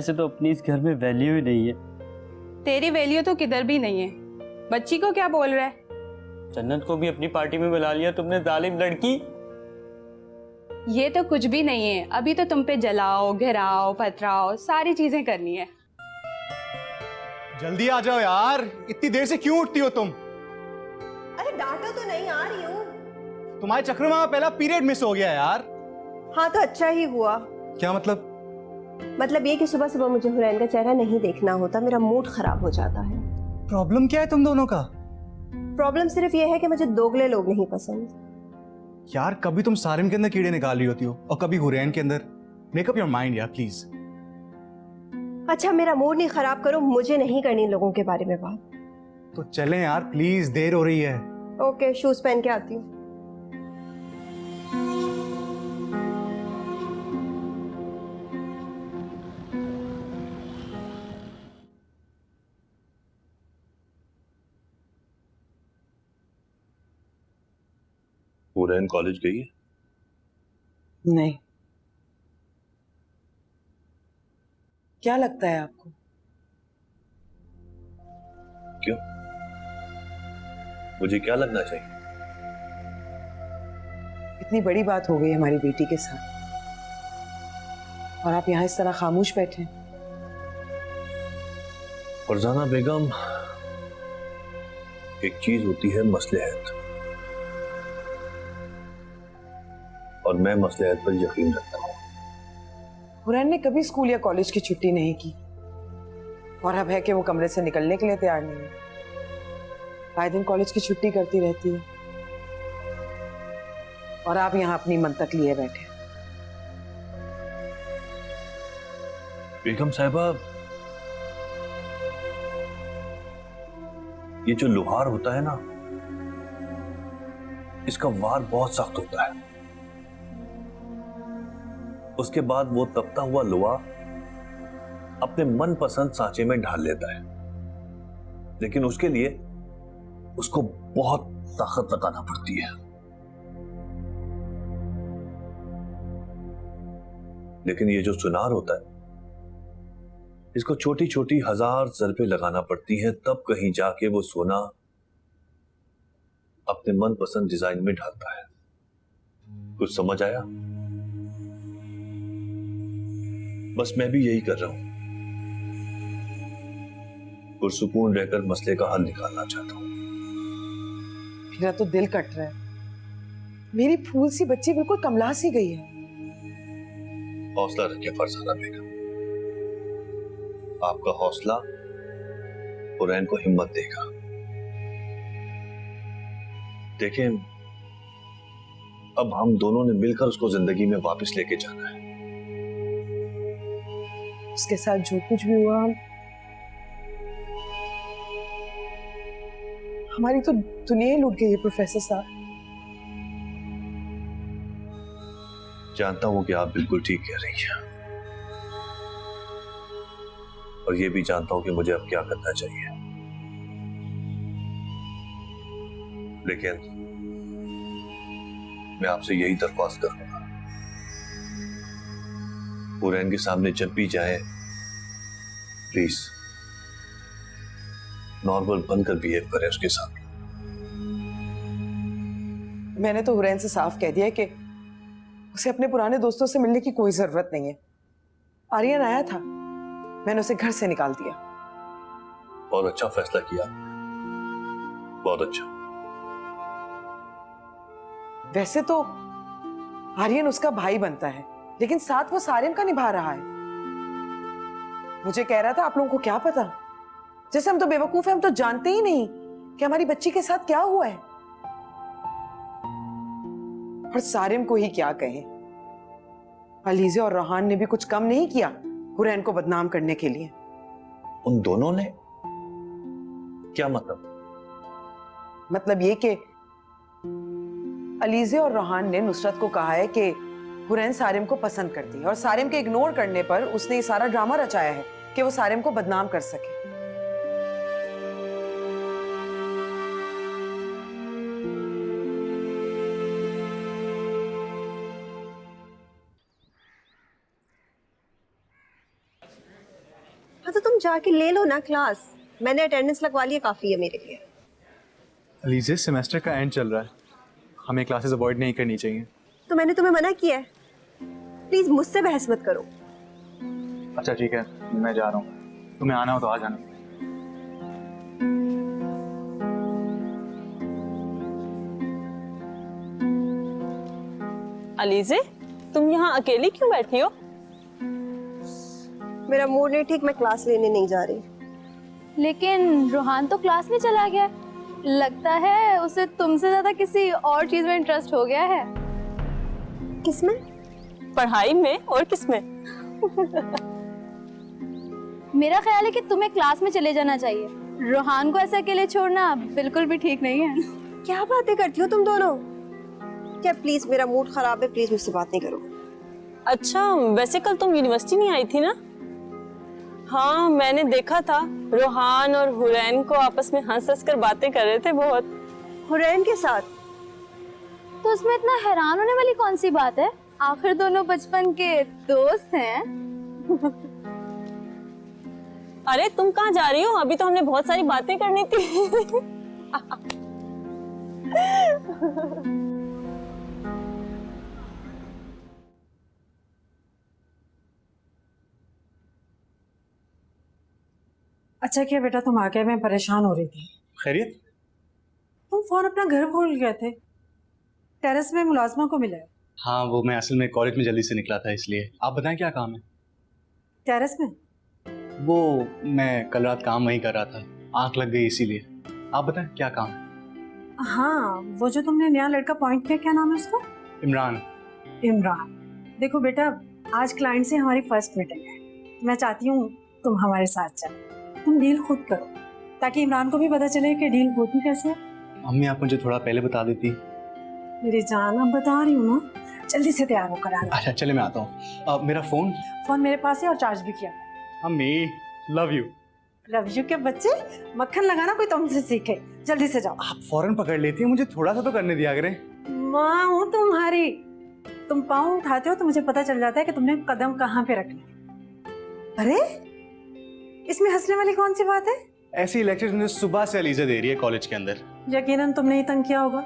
ऐसे तो अपनी इस घर में वैल्यू ही नहीं है। तेरी वैल्यू तो किधर भी नहीं है। बच्ची को क्या बोल रहा है? जन्नत को भी अपनी पार्टी में बुला लिया तुमने, जालिम लड़की। ये तो कुछ भी नहीं है। अभी तो तुम पे जलाओ, घिराओ, पथराओ, सारी चीजें करनी है। जल्दी आ जाओ यार, इतनी देर से क्यों उठती हो तुम? अरे डांटो तो नहीं, आ रही हूँ। तुम्हारे चक्कर में पहला पीरियड मिस हो गया यार। हाँ तो अच्छा ही हुआ। क्या मतलब? मतलब ये कि सुबह सुबह मुझे हुरैन का चेहरा नहीं देखना होता, मेरा मूड खराब हो जाता है। प्रॉब्लम क्या है तुम दोनों का? प्रॉब्लम सिर्फ ये है कि मुझे दोगले लोग नहीं पसंद। यार कभी तुम सारिम के अंदर कीड़े निकाल रही होती हो और कभी हुरैन के अंदर। मेक अप योर माइंड यार प्लीज। अच्छा मेरा मूड नहीं खराब करो, मुझे नहीं करनी लोगों के बारे में बात। तो चलें यार प्लीज, देर हो रही है। ओके, शूज पहन के आती हूँ। हुरैन कॉलेज गई है? नहीं। क्या लगता है आपको? क्यों? मुझे क्या लगना चाहिए? इतनी बड़ी बात हो गई हमारी बेटी के साथ और आप यहाँ इस तरह खामोश बैठे हैं। फरजाना बेगम, एक चीज होती है मसलहत, और मैं मसलहत पर यकीन रखता हूँ। हुरैन ने कभी स्कूल या कॉलेज की छुट्टी नहीं की और अब है कि वो कमरे से निकलने के लिए तैयार नहीं है। आए दिन कॉलेज की छुट्टी करती रहती है और आप यहाँ अपनी मंतक लिए बैठे। बेगम साहिबा, ये जो लोहार होता है ना, इसका वार बहुत सख्त होता है। उसके बाद वो तपता हुआ लोहा अपने मनपसंद सांचे में ढाल लेता है, लेकिन उसके लिए उसको बहुत ताकत लगाना पड़ती है। लेकिन ये जो सुनार होता है, इसको छोटी छोटी 1000 ज़रबें लगाना पड़ती हैं, तब कहीं जाके वो सोना अपने मनपसंद डिजाइन में ढालता है। कुछ समझ आया? बस मैं भी यही कर रहा हूं, पुरसुकून रहकर मसले का हल निकालना चाहता हूं। मेरा तो दिल कट रहा है। मेरी फूल सी बच्ची बिल्कुल कमला सी गई है। हौसला रखिए फरजाना बेगम, आपका हौसला हुरैन को हिम्मत देगा। देखें, अब हम दोनों ने मिलकर उसको जिंदगी में वापस लेके जाना है। उसके साथ जो कुछ भी हुआ, हमारी तो दुनिया ही लूट गई है प्रोफेसर साहब। जानता हूं कि आप बिल्कुल ठीक कह रही हैं, और यह भी जानता हूं कि मुझे अब क्या करना चाहिए। लेकिन मैं आपसे यही दरख्वास्त करूंगा, हुरैन के सामने जब भी जाए प्लीज नॉर्मल बनकर बिहेव करें उसके साथ। मैंने तो हुरैन से साफ कह दिया कि उसे अपने पुराने दोस्तों से मिलने की कोई जरूरत नहीं है। आर्यन आया था, मैंने उसे घर से निकाल दिया। बहुत अच्छा फैसला किया, बहुत अच्छा। वैसे तो आर्यन उसका भाई बनता है, लेकिन साथ वो सारिम का निभा रहा है। मुझे कह रहा था आप लोगों को क्या पता, जैसे हम तो बेवकूफ हैं, हम तो जानते ही नहीं कि हमारी बच्ची के साथ क्या हुआ है। और सारिम को ही क्या कहें, अलीज़ा और रोहान ने भी कुछ कम नहीं किया हुरैन को बदनाम करने के लिए। उन दोनों ने? क्या मतलब? मतलब ये कि अलीज़ा और रोहान ने नुसरत को कहा है कि हुरैन सारिम को पसंद करती है, और सारिम के इग्नोर करने पर उसने ये सारा ड्रामा रचाया है कि वो सारिम को बदनाम कर सके। हाँ तो तुम जाके ले लो ना क्लास, मैंने अटेंडेंस लगवा ली है, काफ़ी है मेरे लिए। अलीजे, सेमेस्टर का एंड चल रहा है, हमें क्लासेस अवॉइड नहीं करनी चाहिए। तो मैंने तुम्हें मना किया है, प्लीज़ मुझसे बहस मत करो। अच्छा ठीक है, मैं जा रहा हूँ, तुम्हें आना हो तो आ जाना। अलीजे, तुम यहाँ अकेली क्यों बैठी हो? मेरा मूड नहीं ठीक, मैं क्लास लेने नहीं जा रही। लेकिन रोहान तो क्लास में चला गया, लगता है उसे तुमसे ज्यादा किसी और चीज में इंटरेस्ट हो गया है। किसमें? पढ़ाई में और किसमें? मेरा ख्याल है कि तुम्हें क्लास में चले जाना चाहिए, रोहान को ऐसे अकेले छोड़ना बिल्कुल भी ठीक नहीं है। क्या बातें करती हो तुम दोनों? क्या प्लीज, मेरा मूड खराब है, प्लीज मुझसे बात नहीं करो। अच्छा, वैसे कल तुम यूनिवर्सिटी नहीं आई थी ना? हाँ, मैंने देखा था रोहान और हुरैन को आपस में हंस कर बातें कर रहे थे बहुत। हुरैन के साथ? तो उसमें इतना हैरान होने वाली कौन सी बात है, आखिर दोनों बचपन के दोस्त हैं। अरे तुम कहाँ जा रही हो? अभी तो हमने बहुत सारी बातें करनी थी। अच्छा किया बेटा तुम आ गए, मैं परेशान हो रही थी। खैरियत? तुम फोन अपना घर भूल गए थे, टेरेस में मुलाजमा को मिला है। हाँ, वो मैं असल में कॉलेज में जल्दी से निकला था इसलिए। आप बताएं क्या काम है? टेरेस में? वो मैं कल रात काम वहीं कर रहा था, आंख लग गई इसीलिए। आप बताएं क्या काम है? हाँ, वो जो तुमने नया लड़का पॉइंट किया, क्या नाम है उसका? इमरान। इमरान। देखो बेटा, आज क्लाइंट से हमारी फर्स्ट मीटिंग है, मैं चाहती हूँ तुम हमारे साथ चलो। तुम डील खुद करो ताकि इमरान को भी पता चले कि डील होती कैसे है। अम्मी, आप मुझे थोड़ा पहले बता देती। मेरी जान, अब बता रही हूँ ना, जल्दी से तैयार होकर आना। अच्छा चले, मैं आता हूँ। मेरा फोन? फोन मेरे पास है और चार्ज भी किया। अम्मी, लव यू। लव यू के बच्चे, मक्खन लगाना कोई तुमसे सीखे, जल्दी से जाओ। आप फौरन पकड़ लेती हैं, मुझे थोड़ा सा तो करने दिया करें। माँ हूँ तुम्हारी, तुम पाँव उठाते हो तो मुझे पता चल जाता है कि तुमने कदम कहाँ पे रखना। अरे इसमें हंसने वाली कौन सी बात है? ऐसी लेक्चर्स मुझे सुबह से अलीजा दे रही है कॉलेज के अंदर। यकीनन तुमने ही तंग किया होगा।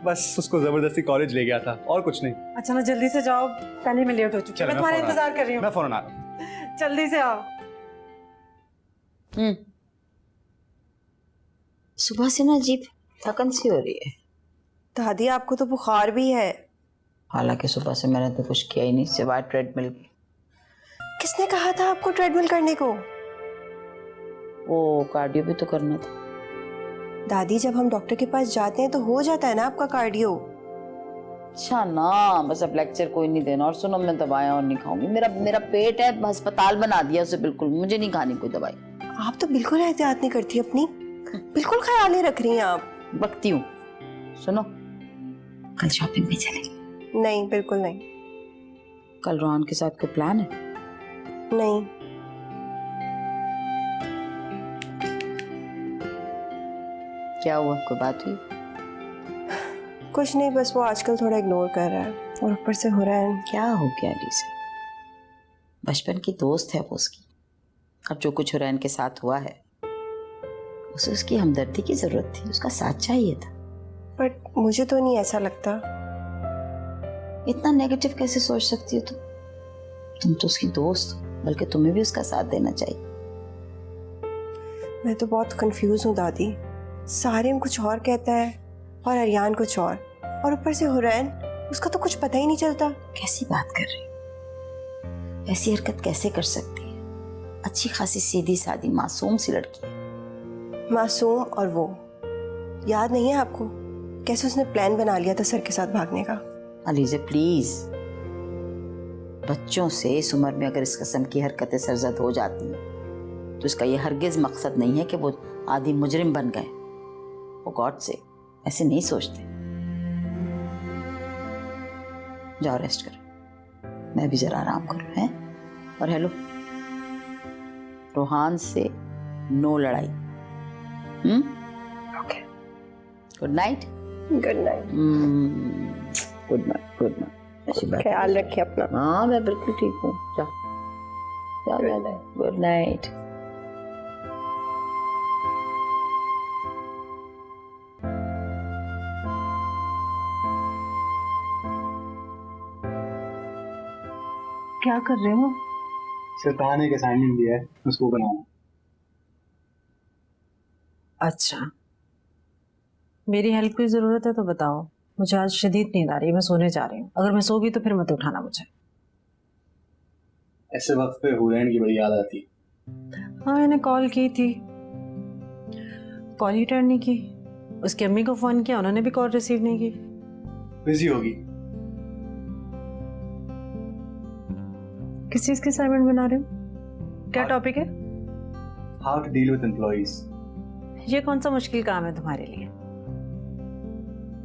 बस उसको जबरदस्ती कॉलेज ले गया था और कुछ नहीं। अच्छा ना, जल्दी से जाओ, पहले मैं लेट हो चुकी हूँ। मैं तुम्हारा इंतजार कर रही हूँ। मैं फौरन आ रहा हूँ। जल्दी से आओ। सुबह से ना अजीब थकन सी हो रही है। दादी आपको तो बुखार भी है। हालांकि सुबह से मैंने तो कुछ किया ही नहीं सिवाय ट्रेडमिल की। किसने कहा था आपको ट्रेडमिल करने को? वो कार्डियो भी तो करना था। दादी, जब हम डॉक्टर के पास जाते हैं तो हो जाता है ना आपका कार्डियो। अच्छा ना, बस अब लेक्चर कोई नहीं देना। और सुनो, मैं दवाएं और नहीं खाऊंगी, मेरा पेट है, अस्पताल बना दिया उसे बिल्कुल, मुझे नहीं खानी कोई दवाई। आप तो बिल्कुल एहतियात नहीं करती अपनी, बिल्कुल ख्याल नहीं रख रही हैं आप। बकती हूँ। सुनो, कल शॉपिंग पे चलेंगे। नहीं, बिल्कुल नहीं। कल रोहन के साथ कोई प्लान है? नहीं। क्या हुआ, कोई बात हुई? कुछ नहीं, बस वो आजकल थोड़ा इग्नोर कर रहा है और ऊपर से हो रहा है। क्या हो गया अलीजा? बचपन की दोस्त है वो उसकी। अब जो कुछ हुरैन के साथ हुआ है, उसे उसकी हमदर्दी की जरूरत थी, उसका साथ चाहिए था। बट मुझे तो नहीं ऐसा लगता। इतना नेगेटिव कैसे सोच सकती हो तुम तो उसकी दोस्त हो, बल्कि तुम्हें भी उसका साथ देना चाहिए। मैं तो बहुत कंफ्यूज हूँ दादी। सारिम कुछ और कहता है और अरियान कुछ और ऊपर से हुरैन, उसका तो कुछ पता ही नहीं चलता। कैसी बात कर रही हो? ऐसी हरकत कैसे कर सकती है? अच्छी खासी सीधी सादी मासूम सी लड़की है। मासूम? और वो याद नहीं है आपको कैसे उसने प्लान बना लिया था सर के साथ भागने का? अलीजे प्लीज, बच्चों से इस उम्र में अगर इस किस्म की हरकतें सरजद हो जाती हैं तो इसका यह हरगिज मकसद नहीं है कि वो आदि मुजरिम बन गए। वो गॉड से ऐसे नहीं सोचते। जाओ रेस्ट करो, मैं भी जरा आराम करूं, हैं? और हेलो, रोहान से नो लड़ाई। Okay, good night. Good night. Good night, good night. ऐसी बात ख्याल रखिए अपना। हाँ, मैं बिल्कुल ठीक हूँ। जाओ जाओ, गुड नाइट। क्या कर रहे हो? सर ताहा ने एक असाइनमेंट दिया है, उसको बनाना। अच्छा, मेरी हेल्प की जरूरत है तो बताओ। मुझे आज शदीद नींद आ रही है, मैं सोने जा रही हूँ। अगर मैं सो गई तो फिर मत उठाना मुझे। ऐसे वक्त पे हुरैन की बड़ी याद आती है। हाँ, मैंने कॉल की थी, कॉल ही टर्न नहीं की। उसकी अम्मी को फोन किया, उन्होंने भी कॉल रिसीव नहीं की। बिजी होगी। किस चीज की असाइनमेंट बना रहे हो? क्या टॉपिक है? How to deal with employees. ये कौन सा मुश्किल काम है तुम्हारे लिए?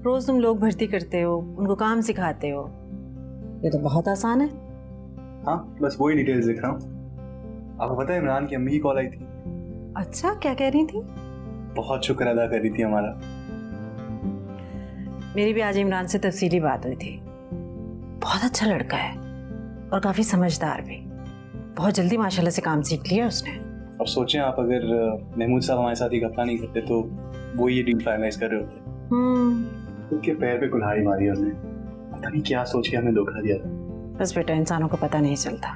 रोज तुम लोग भर्ती करते हो, उनको काम सिखाते हो, ये तो बहुत आसान है। हाँ, बस वही डिटेल्स लिख रहा हूँ। आपको पता है इमरान की अम्मी की कॉल आई थी। अच्छा, क्या कह रही थी? बहुत शुक्र अदा कर रही थी हमारा। मेरी भी आज इमरान से तफसीली बात हुई थी। बहुत अच्छा लड़का है और काफी समझदार भी। बहुत जल्दी माशाल्लाह से काम सीख लिया उसने। अब सोचें आप, अगर महमूद साहब हमारे साथ ही घपला नहीं करते तो वो ये डील फाइनलाइज कर रहे होते। उनके पैर पे कुल्हाड़ी मारी हमने। पता नहीं क्या सोच के हमें धोखा दिया था। बस बेटा, इंसानों को पता नहीं चलता।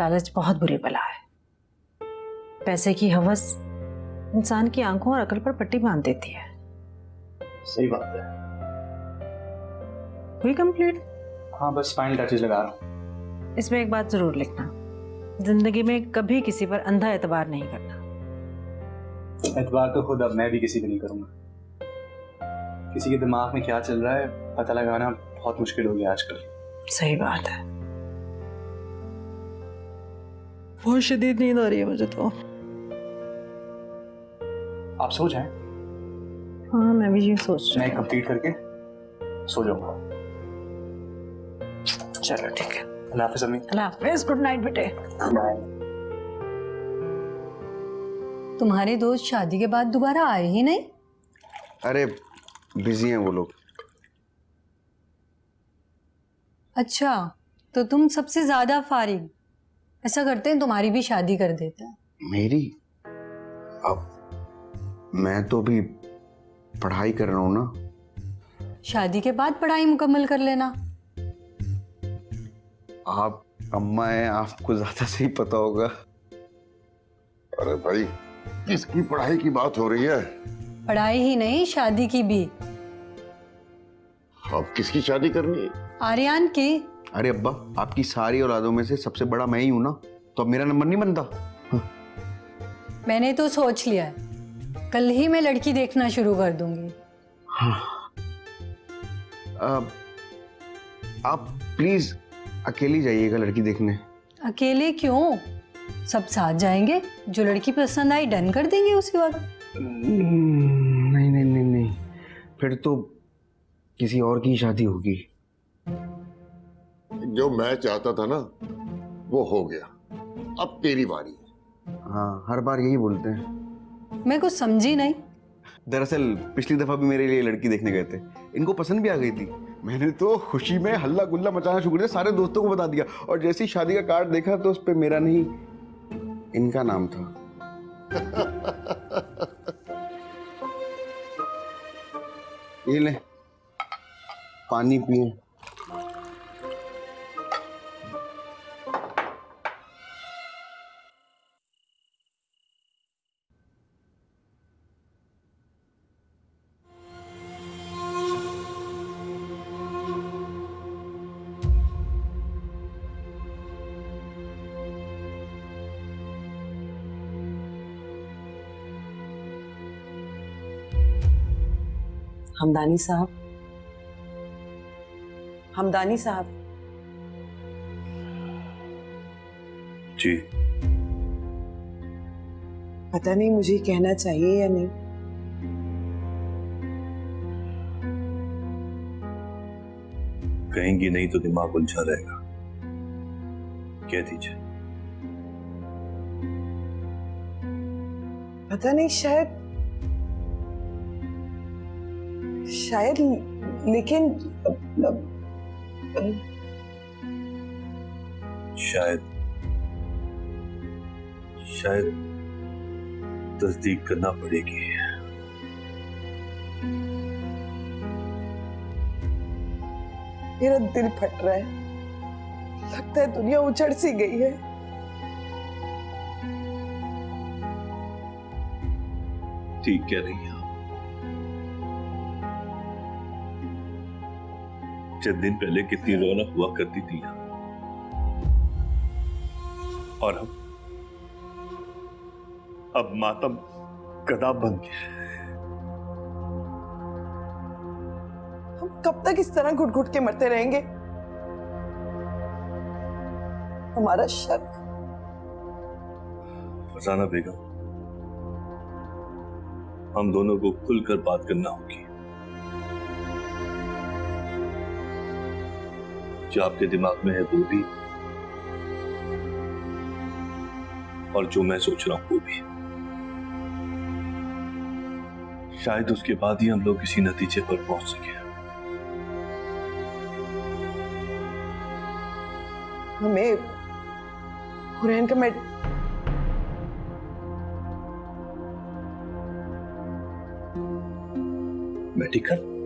लालच बहुत बुरी बला है। पैसे की हवस इंसान की आंखों और अकल पर पट्टी बांध देती है। सही बात है। हुई कंप्लीट? हाँ, बस फाइनल टचेस लगा रहा हूँ। इसमें एक बात जरूर लिखना, जिंदगी में कभी किसी पर अंधा एतबार नहीं करना। एतबार तो खुद अब मैं भी किसी पे नहीं करूंगा। किसी के दिमाग में क्या चल रहा है पता लगाना बहुत मुश्किल हो गया आजकल। सही बात है। बहुत शदीद नींद आ रही है मुझे तो। आप सो जाएं, हाँ, मैं भी ये सोच रही मैं कंप्लीट करके सो जाऊंगा। हूँ। चलो ठीक है। अल्लाह हाफिज़ अम्मी। अल्लाह हाफिज़, गुड नाइट बेटे। तुम्हारे दोस्त शादी के बाद दोबारा आए ही नहीं? अरे बिजी हैं वो लोग। अच्छा, तो तुम सबसे ज्यादा फारिग। ऐसा करते हैं, तुम्हारी भी शादी कर देते हैं। मेरी? अब मैं तो भी पढ़ाई कर रहा हूँ ना। शादी के बाद पढ़ाई मुकम्मल कर लेना। आप अम्मा हैं, आपको ज्यादा सही पता होगा। अरे भाई, किसकी पढ़ाई की बात हो रही है? पढ़ाई ही नहीं, शादी की भी। अब किसकी शादी करनी है? आर्यन की। अरे अब्बा, आपकी सारी औलादों में से सबसे बड़ा मैं ही हूं ना, तो अब मेरा नंबर नहीं बनता। मैंने तो सोच लिया है, कल ही मैं लड़की देखना शुरू कर दूंगी। आप प्लीज अकेली जाइएगा लड़की देखने। अकेले क्यों? सब साथ जाएंगे, जो लड़की पसंद आई डन कर देंगे उसी वक्त। नहीं नहीं नहीं नहीं, फिर तो किसी और की शादी होगी। जो मैं चाहता था ना वो हो गया, अब तेरी बारी है। हाँ, हर बार यही बोलते हैं। मैं कुछ समझी नहीं। दरअसल पिछली दफा भी मेरे लिए लड़की देखने गए थे, इनको पसंद भी आ गई थी। मैंने तो खुशी में हल्ला गुल्ला मचाना शुरू कर दिया, सारे दोस्तों को बता दिया, और जैसे ही शादी का कार्ड देखा तो उस पे मेरा नहीं इनका नाम था। ये ले, पानी पिए। हमदानी साहब, हमदानी साहब। जी। पता नहीं मुझे कहना चाहिए या नहीं। कहेंगी नहीं तो दिमाग उलझा रहेगा, कह दीजिए। पता नहीं, शायद लेकिन शायद तस्दीक करना पड़ेगी। मेरा दिल फट रहा है। लगता है दुनिया उजड़ सी गई है। ठीक कह रही हैं आप। चंद दिन पहले कितनी रौनक हुआ करती थी यहाँ। और अब मातम गदा बन गया। हम कब तक इस तरह घुट घुट के मरते रहेंगे? हमारा शक। फरजाना बेगम, हम दोनों को खुलकर बात करना होगी। जो आपके दिमाग में है वो भी, और जो मैं सोच रहा हूं वो भी। शायद उसके बाद ही हम लोग किसी नतीजे पर पहुंच सके। हमें हुरैन का मेडिकल